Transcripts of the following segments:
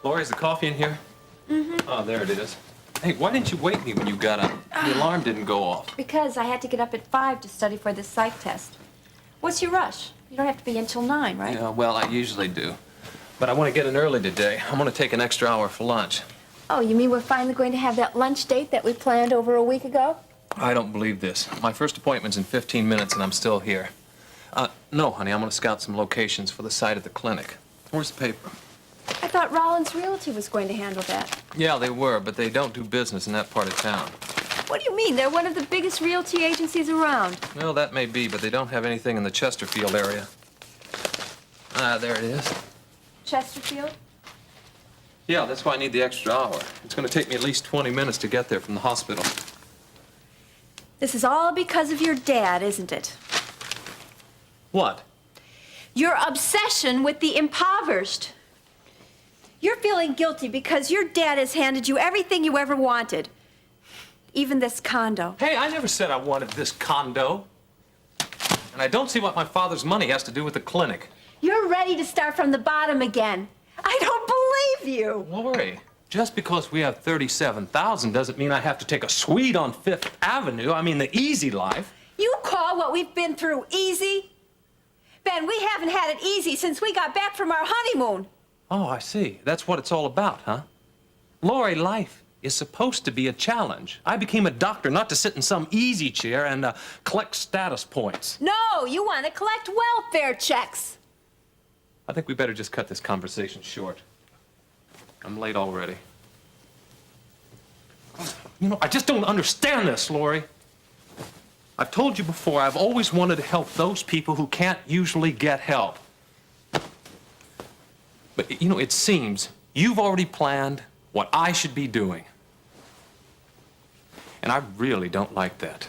Lori, is the coffee in here? Mm-hmm. Oh, there it is. Hey, why didn't you wake me when you got up? The alarm didn't go off. Because I had to get up at 5 to study for this psych test. What's your rush? You don't have to be in till 9, right? Yeah, well, I usually do. But I want to get in early today. I'm going to take an extra hour for lunch. Oh, you mean we're finally going to have that lunch date that we planned over a week ago? I don't believe this. My first appointment's in 15 minutes and I'm still here. No, honey, I'm going to scout some locations for the site of the clinic. Where's the paper? I thought Rollins Realty was going to handle that. Yeah, they were, but they don't do business in that part of town. What do you mean? They're one of the biggest realty agencies around. Well, that may be, but they don't have anything in the Chesterfield area. Ah, there it is. Chesterfield? Yeah, that's why I need the extra hour. It's going to take me at least 20 minutes to get there from the hospital. This is all because of your dad, isn't it? What? Your obsession with the impoverished. You're feeling guilty because your dad has handed you everything you ever wanted. Even this condo. Hey, I never said I wanted this condo. And I don't see what my father's money has to do with the clinic. You're ready to start from the bottom again. I don't believe you. Lori, just because we have $37,000 doesn't mean I have to take a suite on Fifth Avenue. I mean, the easy life. You call what we've been through easy? Ben, we haven't had it easy since we got back from our honeymoon. Oh, I see. That's what it's all about, huh? Lori, life is supposed to be a challenge. I became a doctor not to sit in some easy chair and collect status points. No, you want to collect welfare checks. I think we better just cut this conversation short. I'm late already. You know, I just don't understand this, Lori. I've told you before, I've always wanted to help those people who can't usually get help. But, you know, it seems you've already planned what I should be doing. And I really don't like that.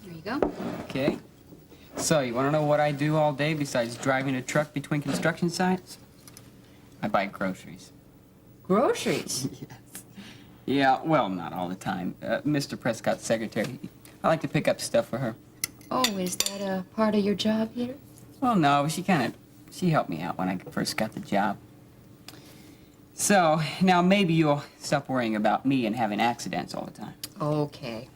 There you go. Okay. So, you want to know what I do all day besides driving a truck between construction sites? I buy groceries. Groceries? Yes. Yeah, well, not all the time. Mr. Prescott's secretary. I like to pick up stuff for her. Oh, is that a part of your job here? Well, no, she helped me out when I first got the job. So, now maybe you'll stop worrying about me and having accidents all the time. Okay.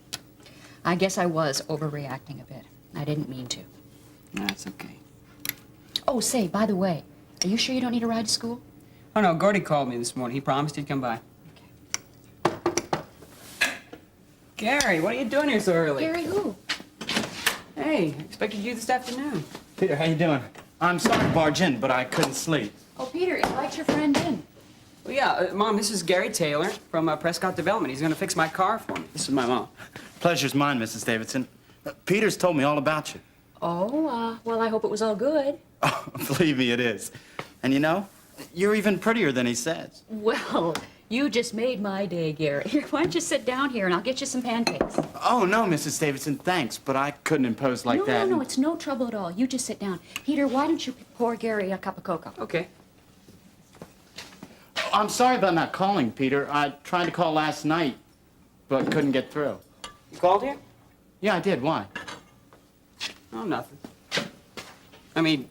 I guess I was overreacting a bit. I didn't mean to. That's okay. Oh, say, by the way, are you sure you don't need a ride to school? Oh, no, Gordy called me this morning. He promised he'd come by. Gary, what are you doing here so early? Gary who? Hey, expected you this afternoon. Peter, how you doing? I'm sorry to barge in, but I couldn't sleep. Oh, Peter, invite your friend in. Well, yeah, Mom, this is Gary Taylor from Prescott Development. He's gonna fix my car for me. This is my mom. Pleasure's mine, Mrs. Davidson. Peter's told me all about you. Oh, well, I hope it was all good. Oh, believe me, it is. And you know, you're even prettier than he says. Well, you just made my day, Gary. Here, why don't you sit down here and I'll get you some pancakes. Oh, no, Mrs. Davidson, thanks, but I couldn't impose like that. No, it's no trouble at all. You just sit down. Peter, why don't you pour Gary a cup of cocoa? Okay. Oh, I'm sorry about not calling, Peter. I tried to call last night, but couldn't get through. You called here? Yeah, I did. Why? Oh, nothing. I mean,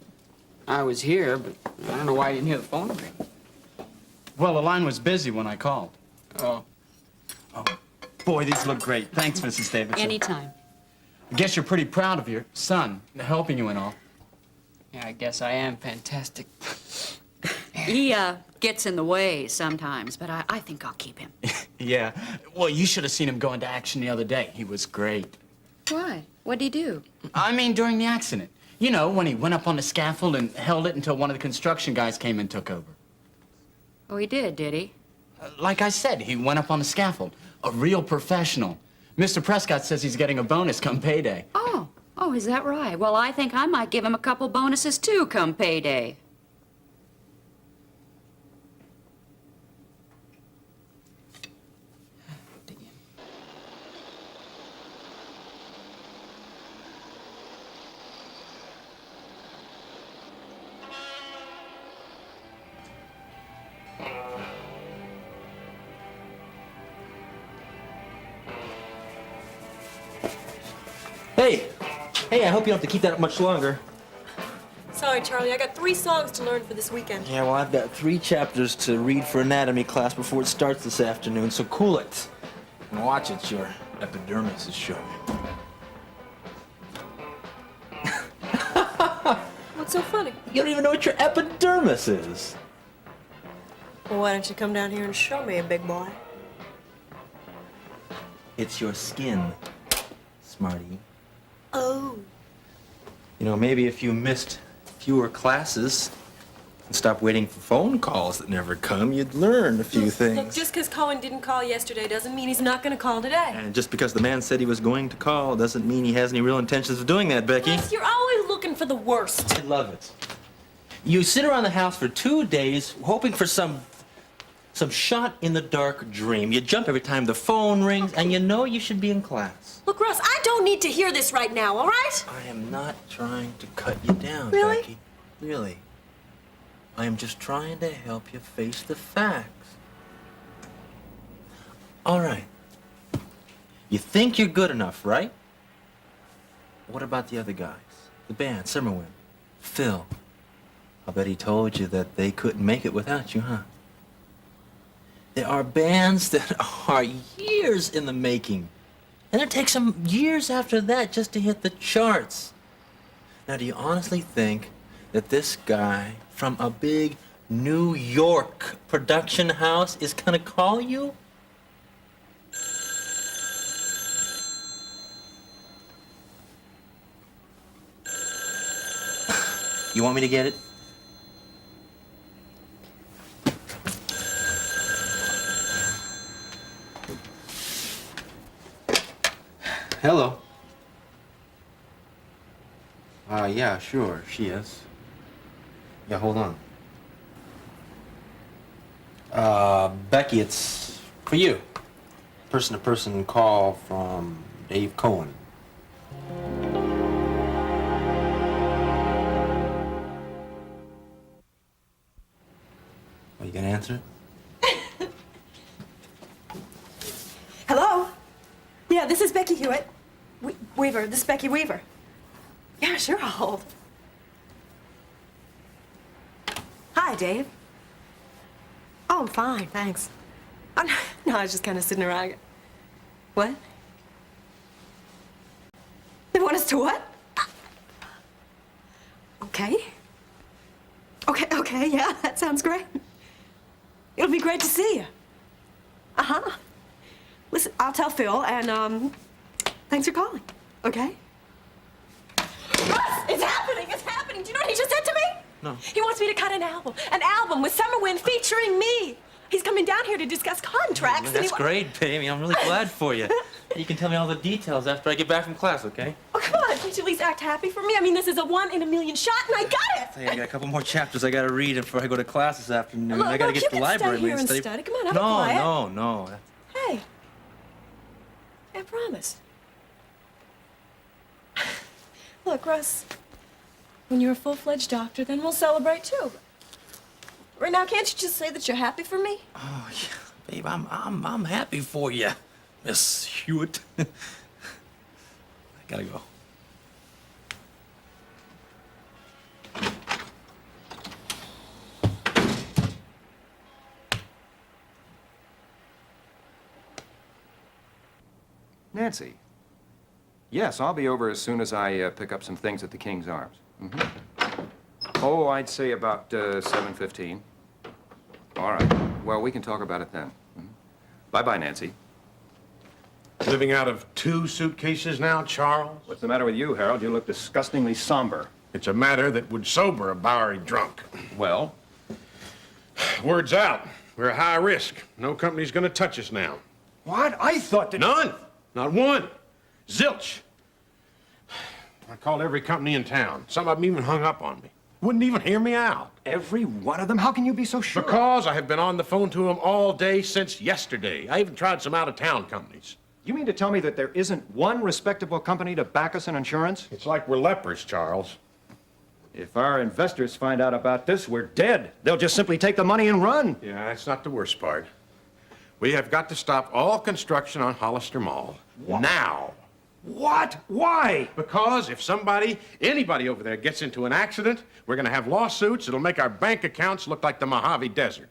I was here, but I don't know why I didn't hear the phone ring. Well, the line was busy when I called. Oh. Oh, boy, these look great. Thanks, Mrs. Davidson. Anytime. I guess you're pretty proud of your son, helping you and all. Yeah, I guess I am fantastic. He gets in the way sometimes, but I think I'll keep him. Yeah. Well, you should have seen him go into action the other day. He was great. Why? What'd he do? I mean, during the accident. You know, when he went up on the scaffold and held it until one of the construction guys came and took over. Oh, he did he? Like I said, he went up on the scaffold. A real professional. Mr. Prescott says he's getting a bonus come payday. Oh, is that right? Well, I think I might give him a couple bonuses too come payday. Hey, I hope you don't have to keep that up much longer. Sorry, Charlie, I got 3 songs to learn for this weekend. Yeah, well, I've got 3 chapters to read for anatomy class before it starts this afternoon, so cool it. And watch it, your epidermis is showing. What's so funny? You don't even know what your epidermis is. Well, why don't you come down here and show me, big boy? It's your skin, smarty. Oh. You know, maybe if you missed fewer classes and stopped waiting for phone calls that never come, you'd learn a few things. Look, just because Cohen didn't call yesterday doesn't mean he's not going to call today. And just because the man said he was going to call doesn't mean he has any real intentions of doing that, Becky. Yes, you're always looking for the worst. I love it. You sit around the house for 2 days hoping for some shot in the dark dream. You jump every time the phone rings, and you know you should be in class. Look, Russ, I don't need to hear this right now, all right? I am not trying to cut you down, Really? Becky. Really. I am just trying to help you face the facts. All right. You think you're good enough, right? What about the other guys? The band, Summerwind, Phil. I bet he told you that they couldn't make it without you, huh? There are bands that are years in the making. And it takes them years after that just to hit the charts. Now, do you honestly think that this guy from a big New York production house is gonna call you? You want me to get it? Hello. Yeah, sure, she is. Yeah, hold on. Becky, it's for you. Person-to-person call from Dave Cohen. Are you gonna answer it? Hello? Yeah, this is Becky Hewitt. Weaver, this is Becky Weaver. Yeah, sure, I'll hold. Hi, Dave. Oh, I'm fine, thanks. No, I was just kind of sitting around. What? They want us to what? Okay. Okay, yeah, that sounds great. It'll be great to see you. Uh-huh. Listen, I'll tell Phil, and, thanks for calling, okay? Russ, it's happening, it's happening. Do you know what he just said to me? No. He wants me to cut an album with Summerwind featuring me. He's coming down here to discuss contracts. That's great, baby. I'm really glad for you. You can tell me all the details after I get back from class, okay? Oh, come on, can't you at least act happy for me? I mean, this is a 1 in a million shot, and I got it. Hey, I got a couple more chapters I gotta read before I go to class this afternoon. Look, I gotta look, get to you the can stay library here and study. Come on, have a quiet. No. Hey, I promise. Look, Russ, when you're a full-fledged doctor, then we'll celebrate too. Right now, can't you just say that you're happy for me? Oh, yeah, babe, I'm happy for you, Miss Hewitt. I gotta go. Nancy. Yes, I'll be over as soon as I pick up some things at the King's Arms. Oh, I'd say about 7:15. all right. Well, we can talk about it then. Bye-bye, Nancy. Living out of 2 suitcases now, Charles? What's the matter with you, Harold? You look disgustingly somber. It's a matter that would sober a Bowery drunk. Well? Word's out. We're a high risk. No company's gonna touch us now. What? I thought that... None. Not one. Zilch. I called every company in town. Some of them even hung up on me. Wouldn't even hear me out. Every one of them? How can you be so sure? Because I have been on the phone to them all day since yesterday. I even tried some out-of-town companies. You mean to tell me that there isn't one respectable company to back us in insurance? It's like we're lepers, Charles. If our investors find out about this, we're dead. They'll just simply take the money and run. Yeah, that's not the worst part. We have got to stop all construction on Hollister Mall. Now. What? Why? Because if anybody over there gets into an accident, we're going to have lawsuits. It'll make our bank accounts look like the Mojave Desert.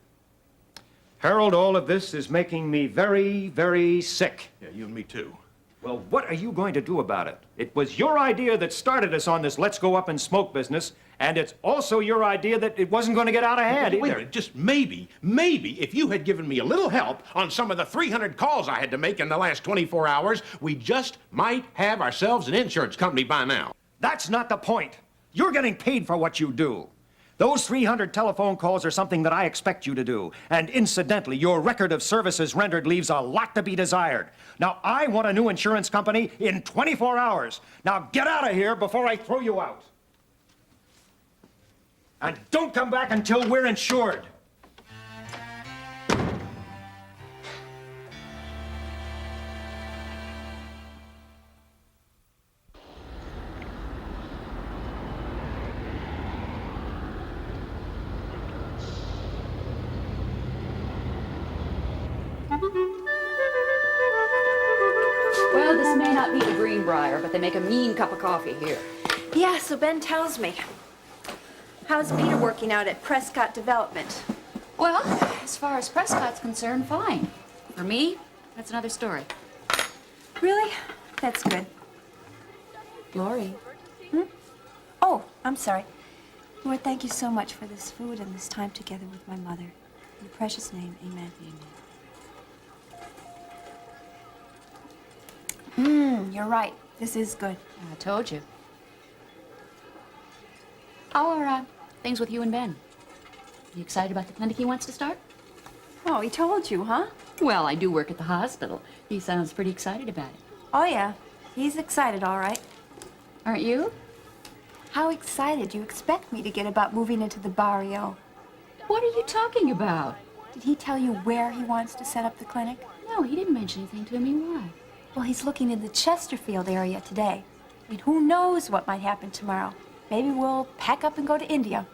Harold, all of this is making me very, very sick. Yeah, you and me too. Well, what are you going to do about it? It was your idea that started us on this let's go up and smoke business, and it's also your idea that it wasn't going to get out of hand Wait a either. minute, just maybe, if you had given me a little help on some of the 300 calls I had to make in the last 24 hours, we just might have ourselves an insurance company by now. That's not the point. You're getting paid for what you do. Those 300 telephone calls are something that I expect you to do. And incidentally, your record of services rendered leaves a lot to be desired. Now, I want a new insurance company in 24 hours. Now, get out of here before I throw you out. And don't come back until we're insured. Well, this may not be the Greenbrier, but they make a mean cup of coffee here. Yeah, so Ben tells me. How's Peter working out at Prescott Development? Well, as far as Prescott's concerned, fine. For me, that's another story. Really? That's good. Lori. Oh, I'm sorry. Lord, thank you so much for this food and this time together with my mother. In your precious name, amen. You're right. This is good. I told you. How are things with you and Ben? You excited about the clinic he wants to start? Oh, he told you, huh? Well, I do work at the hospital. He sounds pretty excited about it. Oh, yeah. He's excited, all right. Aren't you? How excited do you expect me to get about moving into the barrio? What are you talking about? Did he tell you where he wants to set up the clinic? No, he didn't mention anything to me. Why? Well, he's looking in the Chesterfield area today. I mean, who knows what might happen tomorrow? Maybe we'll pack up and go to India.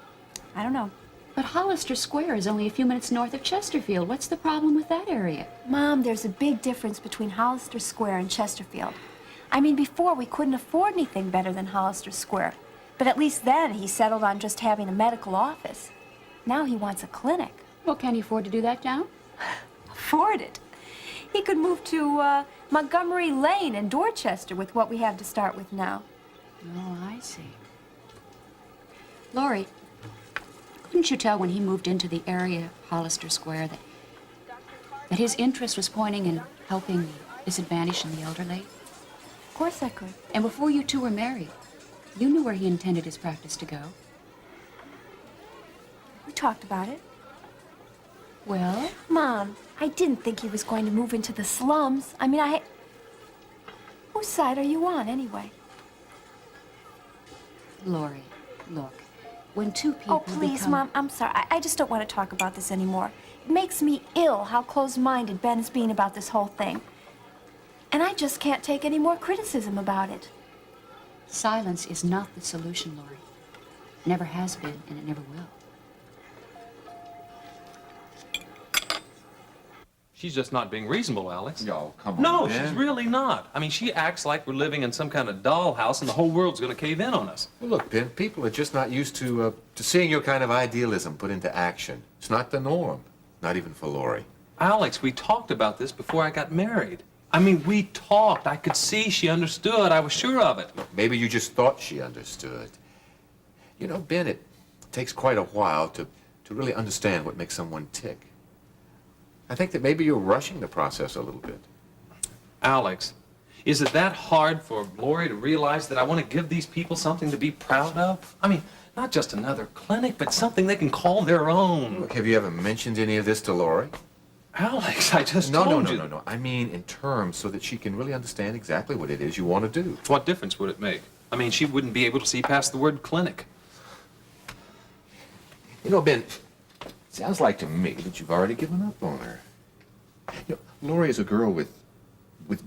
I don't know. But Hollister Square is only a few minutes north of Chesterfield. What's the problem with that area? Mom, there's a big difference between Hollister Square and Chesterfield. I mean, before we couldn't afford anything better than Hollister Square. But at least then he settled on just having a medical office. Now he wants a clinic. Well, can he afford to do that now? Afford it? He could move to Montgomery Lane in Dorchester with what we have to start with now. Oh, I see. Lori, couldn't you tell when he moved into the area of Hollister Square that his interest was pointing in helping the disadvantaged and the elderly? Of course I could. And before you two were married, you knew where he intended his practice to go. We talked about it. Well? Mom, I didn't think he was going to move into the slums. I mean, whose side are you on, anyway? Lori, look. When two people Oh, please, become... Mom, I'm sorry. I just don't want to talk about this anymore. It makes me ill how close-minded Ben's being about this whole thing. And I just can't take any more criticism about it. Silence is not the solution, Lori. Never has been, and it never will. She's just not being reasonable, Alex. No, come on, No, Ben. she's really not. I mean, she acts like we're living in some kind of dollhouse and the whole world's going to cave in on us. Well, look, Ben, people are just not used to seeing your kind of idealism put into action. It's not the norm, not even for Lori. Alex, we talked about this before I got married. I mean, we talked. I could see she understood. I was sure of it. Maybe you just thought she understood. You know, Ben, it takes quite a while to really understand what makes someone tick. I think that maybe you're rushing the process a little bit. Alex, is it that hard for Lori to realize that I want to give these people something to be proud of? I mean, not just another clinic, but something they can call their own. Look, have you ever mentioned any of this to Lori? Alex, I just No, told no, you. no, no, no. I mean in terms so that she can really understand exactly what it is you want to do. What difference would it make? I mean, she wouldn't be able to see past the word clinic. You know, Ben, it sounds like to me that you've already given up on her. You know, Lori is a girl with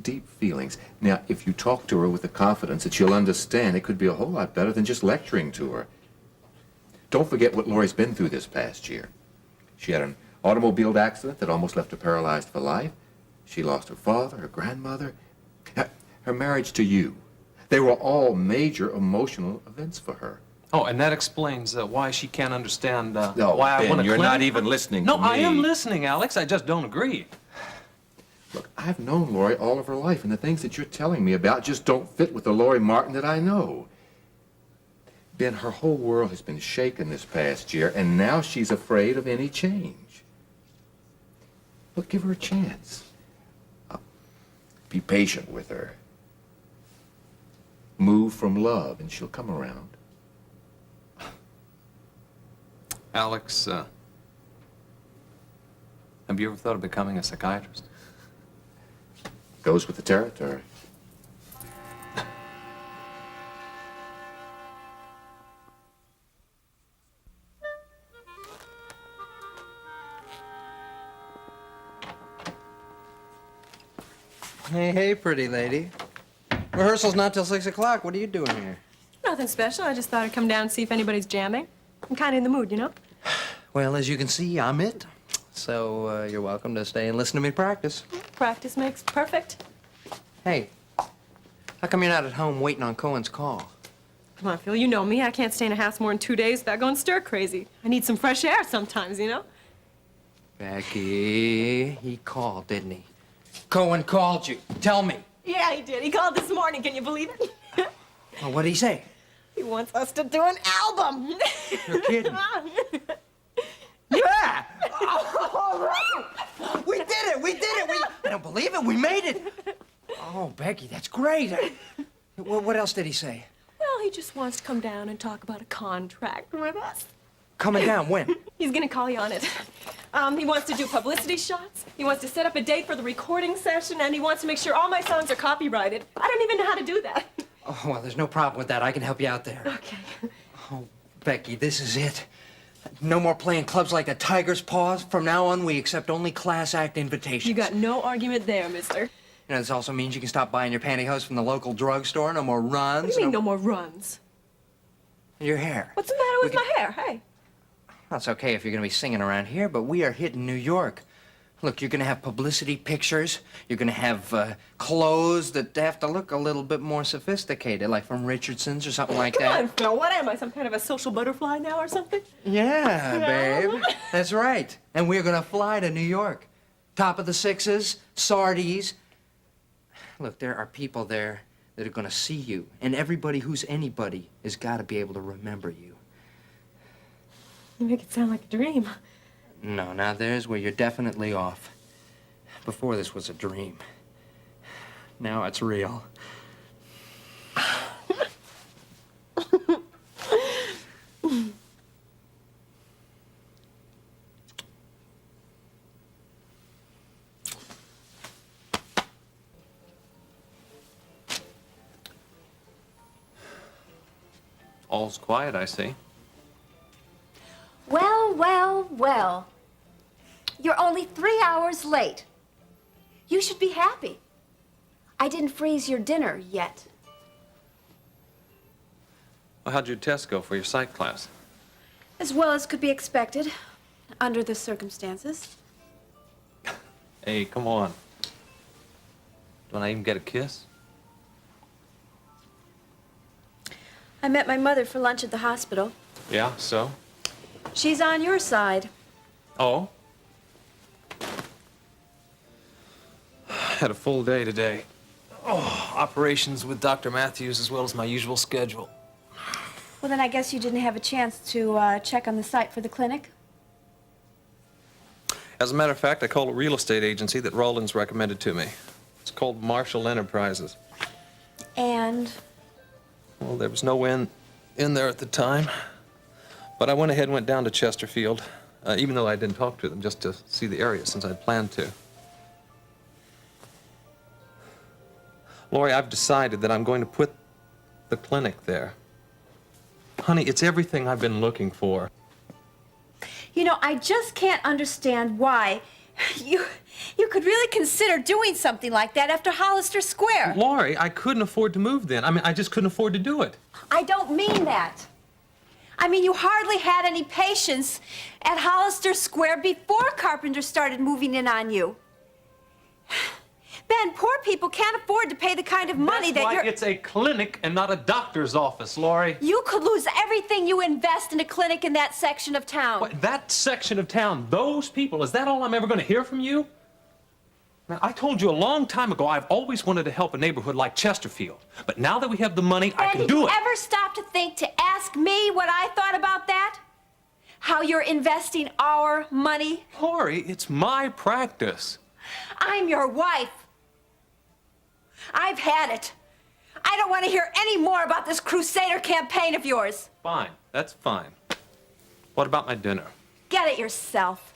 deep feelings. Now, if you talk to her with the confidence that she'll understand, it could be a whole lot better than just lecturing to her. Don't forget what Lori's been through this past year. She had an automobile accident that almost left her paralyzed for life. She lost her father, her grandmother, her marriage to you. They were all major emotional events for her. Oh, and that explains why she can't understand No, why I Ben, want to you're clinic? not even listening No, to me. I am listening, Alex. I just don't agree. Look, I've known Lori all of her life, and the things that you're telling me about just don't fit with the Lori Martin that I know. Ben, her whole world has been shaken this past year, and now she's afraid of any change. Look, give her a chance. Be patient with her. Move from love, and she'll come around. Alex, have you ever thought of becoming a psychiatrist? Goes with the territory. Hey, hey, pretty lady. Rehearsal's not till 6 o'clock. What are you doing here? Nothing special. I just thought I'd come down and see if anybody's jamming. I'm kind of in the mood, you know? Well, as you can see, I'm it. So, you're welcome to stay and listen to me practice. Practice makes perfect. Hey, how come you're not at home waiting on Cohen's call? Come on, Phil, you know me. I can't stay in a house more than 2 days without going stir crazy. I need some fresh air sometimes, you know? Becky, he called, didn't he? Cohen called you. Tell me. Yeah, he did. He called this morning. Can you believe it? Well, what did he say? He wants us to do an album. You're kidding. Yeah! All right! We did it! We did it! I don't believe it. We made it. Oh, Becky, that's great. What else did he say? Well, he just wants to come down and talk about a contract with us. Coming down when? He's gonna call you on it. He wants to do publicity shots. He wants to set up a date for the recording session, and he wants to make sure all my songs are copyrighted. I don't even know how to do that. Oh, well, there's no problem with that. I can help you out there. Okay. Oh, Becky, this is it. No more playing clubs like the Tiger's Paws. From now on, we accept only class act invitations. You got no argument there, mister. You know, this also means you can stop buying your pantyhose from the local drugstore. No more runs. What do you mean, no more runs? Your hair. What's the matter with my hair? Hey. That's okay if you're going to be singing around here, but we are hitting New York. Look, you're going to have publicity pictures. You're going to have clothes that have to look a little bit more sophisticated, like from Richardson's or something like Come that. on, Phil. What am I, some kind of a social butterfly now or something? Yeah, babe. That's right. And we're going to fly to New York. Top of the sixes, Sardi's. Look, there are people there that are going to see you, and everybody who's anybody has got to be able to remember you. You make it sound like a dream. No, now there's where you're definitely off. Before this was a dream. Now it's real. All's quiet, I see. Well, well, well. You're only 3 hours late. You should be happy. I didn't freeze your dinner yet. Well, how'd your test go for your psych class? As well as could be expected, under the circumstances. Hey, come on. Don't I even get a kiss? I met my mother for lunch at the hospital. Yeah, so? She's on your side. Oh? Had a full day today. Oh, operations with Dr. Matthews as well as my usual schedule. Well, then I guess you didn't have a chance to check on the site for the clinic. As a matter of fact, I called a real estate agency that Rawlins recommended to me. It's called Marshall Enterprises. And? Well, there was no wind in there at the time. But I went ahead and went down to Chesterfield, even though I didn't talk to them, just to see the area since I'd planned to. Lori, I've decided that I'm going to put the clinic there. Honey, it's everything I've been looking for. You know, I just can't understand why you could really consider doing something like that after Hollister Square. Lori, I couldn't afford to move then. I mean, I just couldn't afford to do it. I don't mean that. I mean, you hardly had any patience at Hollister Square before Carpenter started moving in on you. Ben, poor people can't afford to pay the kind of money That's that why it's a clinic and not a doctor's office, Lori. You could lose everything you invest in a clinic in that section of town. What, that section of town, those people, is that all I'm ever going to hear from you? Now, I told you a long time ago I've always wanted to help a neighborhood like Chesterfield. But now that we have the money, I can do it. Did you ever stop to think to ask me what I thought about that? How you're investing our money? Lori, it's my practice. I'm your wife. I've had it. I don't want to hear any more about this Crusader campaign of yours. Fine, that's fine. What about my dinner? Get it yourself.